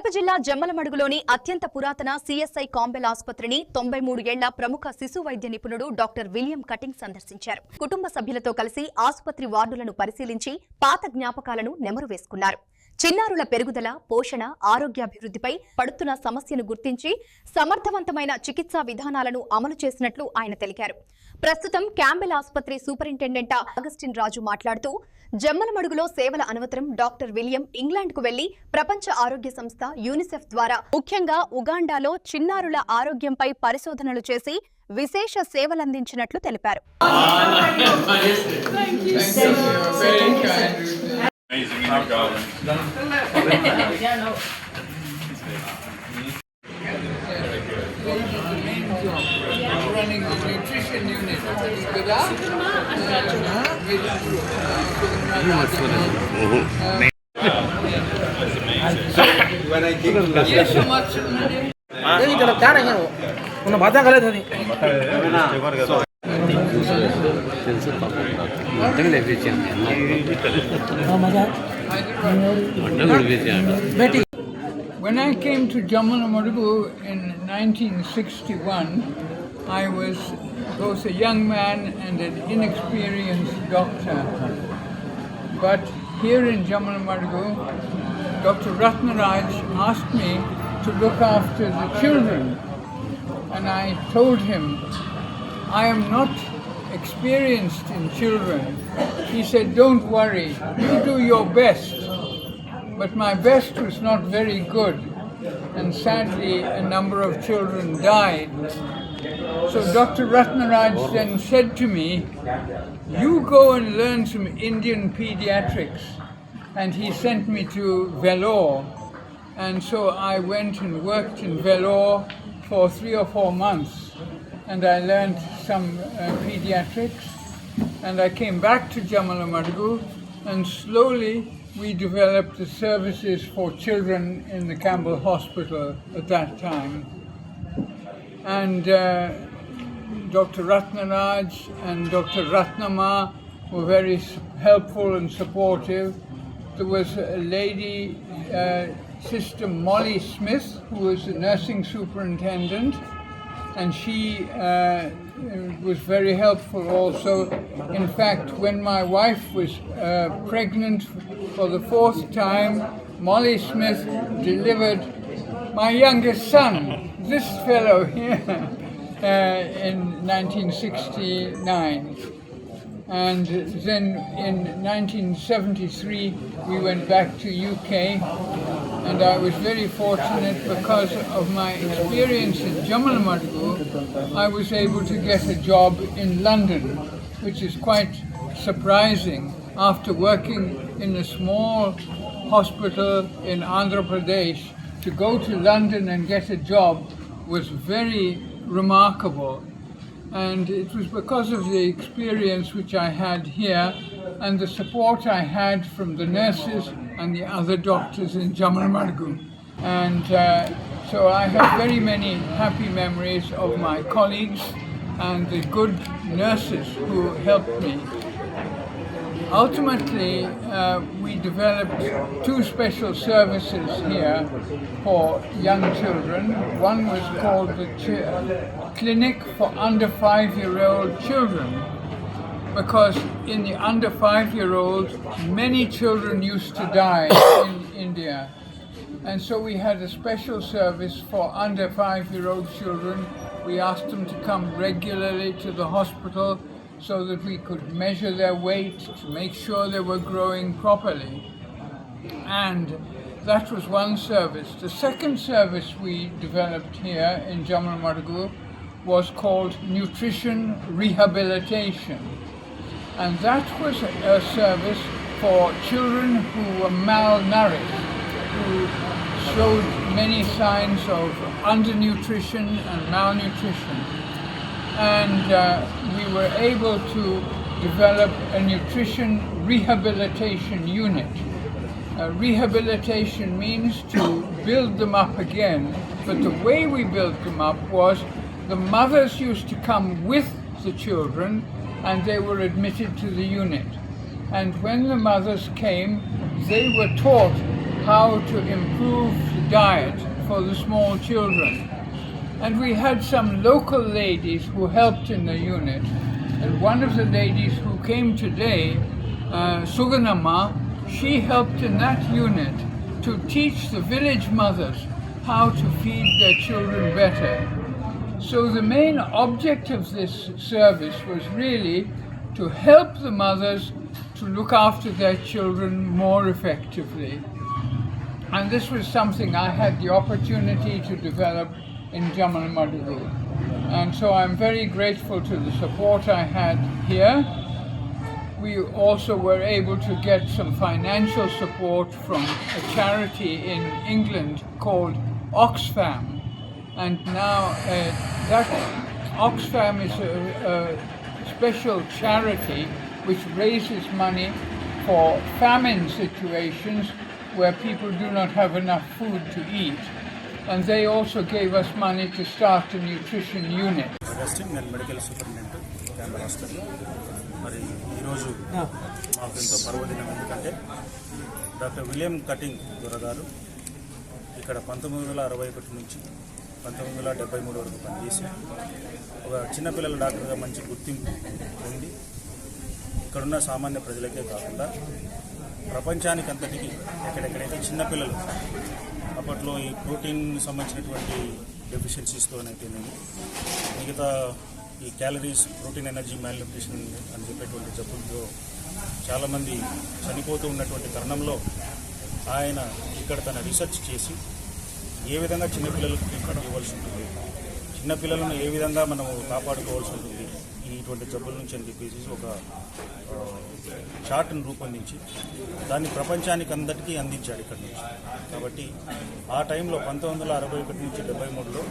కడప జిల్లా జమ్మలమడుగులోని అత్యంత పురాతన సిఎస్ఐ కాంబెల్ ఆసుపత్రిని 93 ఏళ్ల ప్రముఖ శిశు వైద్య నిపుణుడు డాక్టర్ విలియం కటింగ్ సందర్శించారు. కుటుంబ సభ్యులతో కలిసి ఆసుపత్రి వార్డులను పరిశీలించి పాత జ్ఞాపకాలను నెమరు వేసుకున్నారు. చిన్నారుల పెరుగుదల, పోషణ, ఆరోగ్యాభివృద్ధిపై పడుతున్న సమస్యను గుర్తించి సమర్థవంతమైన చికిత్సా విధానాలను అమలు చేసినట్లు ఆయన తెలిపారు. ప్రస్తుతం క్యాంబెల్ ఆసుపత్రి సూపరింటెండెంట్ అగస్టిన్ రాజు మాట్లాడుతూ, జమ్మలమడుగులో సేవల అనంతరం డాక్టర్ విలియం ఇంగ్లాండ్కు వెళ్లి ప్రపంచ ఆరోగ్య సంస్థ యూనిసెఫ్ ద్వారా ముఖ్యంగా ఉగాండాలో చిన్నారుల ఆరోగ్యంపై పరిశోధనలు చేసి విశేష సేవలందించినట్లు తెలిపారు. Running the nutrition unit when I came to yes, so much. When I came to Jammunamadugu in 1961, I was both a young man and an inexperienced doctor. But here in Jammunamadugu, Dr. Ratnaraj asked me to look after the children. And I told him, I am not experienced in children. He said, don't worry, you do your best. But my best was not very good, and sadly a number of children died. So Dr. Ratnaraj then said to me, you go and learn some Indian pediatrics. And he sent me to Vellore. And so I went and worked in Vellore for 3 or 4 months. And I learned some pediatrics. And I came back to Jammunamadugu, and slowly we developed the services for children in the Campbell Hospital at that time. And Dr. Ratnaraj and Dr. Ratnama were very helpful and supportive. There was a lady, Sister Molly Smith, who was a nursing superintendent, and she was very helpful also. In fact, when my wife was pregnant for the 4th time, Molly Smith delivered my youngest son, this fellow here, in 1969. And then in 1973, we went back to UK, and I was very fortunate because of my experience in Jammunamadugu. I was able to get a job in London, which is quite surprising. After working in a small hospital in Andhra Pradesh, to go to London and get a job was very remarkable. And it was because of the experience which I had here and the support I had from the nurses and the other doctors in Jammunamadugu. And so I have very many happy memories of my colleagues and the good nurses who helped me. Ultimately, we developed 2 special services here for young children. One was called the Clinic for Under 5-year-old Children, because in the under 5-year-olds, many children used to die in India. And so we had a special service for under 5-year-old children. We asked them to come regularly to the hospital so that we could measure their weight to make sure they were growing properly. And that was one service. The second service we developed here in Jammunamadugu was called nutrition rehabilitation. And that was a service for children who were malnourished, who showed many signs of undernutrition and malnutrition. And we were able to develop a nutrition rehabilitation unit. Rehabilitation means to build them up again, but the way we built them up was the mothers used to come with the children and they were admitted to the unit. And when the mothers came, they were taught how to improve the diet for the small children. And we had some local ladies who helped in the unit. And one of the ladies who came today, Suganamma, she helped in that unit to teach the village mothers how to feed their children better. So the main object of this service was really to help the mothers to look after their children more effectively. And this was something I had the opportunity to develop in Jamanamadugu. And so I'm very grateful to the support I had here. We also were able to get some financial support from a charity in England called Oxfam. And now that Oxfam is a special charity which raises money for famine situations where people do not have enough food to eat. And they also gave us money to start a nutrition unit. నేను medical superintendent camper hospital. మరి ఈరోజు మాకు ఎంతో పర్వదినం, ఎందుకంటే doctor William cutting గారు ఇక్కడ 1961 నుంచి 1973 వరకు పనిచేసి ఒక చిన్నపిల్లల డాక్టర్గా మంచి గుర్తింపు పొంది ఇక్కడున్న సామాన్య ప్రజలకే కాకుండా ప్రపంచానికి అంతటికి ఎక్కడెక్కడైతే చిన్నపిల్లలు అప్పట్లో ఈ ప్రోటీన్ సంబంధించినటువంటి డెఫిషియన్సీస్తోనైతేనేమి మిగతా ఈ క్యాలరీస్, ప్రోటీన్, ఎనర్జీ, మ్యాల్న్యూట్రిషన్ అని చెప్పేటువంటి జబ్బులతో చాలామంది చనిపోతూ ఉన్నటువంటి తరుణంలో ఆయన ఇక్కడ తన రీసెర్చ్ చేసి ఏ విధంగా చిన్నపిల్లలకు ట్రీట్మెంట్ ఇవ్వాల్సి ఉంటుంది, చిన్నపిల్లలను ఏ విధంగా మనము కాపాడుకోవాల్సి ఉంటుంది ఇటువంటి జబ్బుల నుంచి అని చెప్పేసి ఒక చార్ట్ను రూపొందించి దాన్ని ప్రపంచానికి అందరికీ అందించాడు ఇక్కడ నుంచి. కాబట్టి ఆ టైంలో 1961 నుంచి 73లో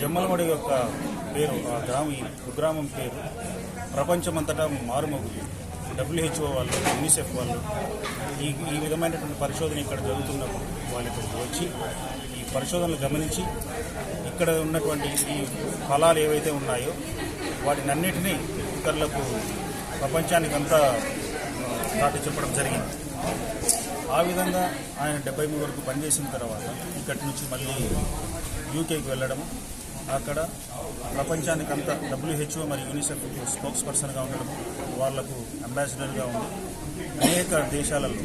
జమ్మలమడి యొక్క పేరు, ఈ కుగ్రామం పేరు ప్రపంచమంతటా మారుమోగుతుంది. WHO వాళ్ళు, యూనిసెఫ్ వాళ్ళు ఈ విధమైనటువంటి పరిశోధన ఇక్కడ జరుగుతున్నప్పుడు వాళ్ళు ఇక్కడికి వచ్చి ఈ పరిశోధనలు గమనించి ఇక్కడ ఉన్నటువంటి ఈ ఫలాలు ఏవైతే ఉన్నాయో వాటిని అన్నిటినీ ఇతరులకు ప్రపంచానికంతా దాటి చెప్పడం జరిగింది. ఆ విధంగా ఆయన 73 వరకు పనిచేసిన తర్వాత ఇక్కడి నుంచి మళ్ళీ యూకేకి వెళ్ళడం, అక్కడ ప్రపంచానికంతా WHO మరియు యూనిసెఫ్ స్పోక్స్ పర్సన్గా ఉండడం, వాళ్లకు అంబాసిడర్గా ఉండి అనేక దేశాలలో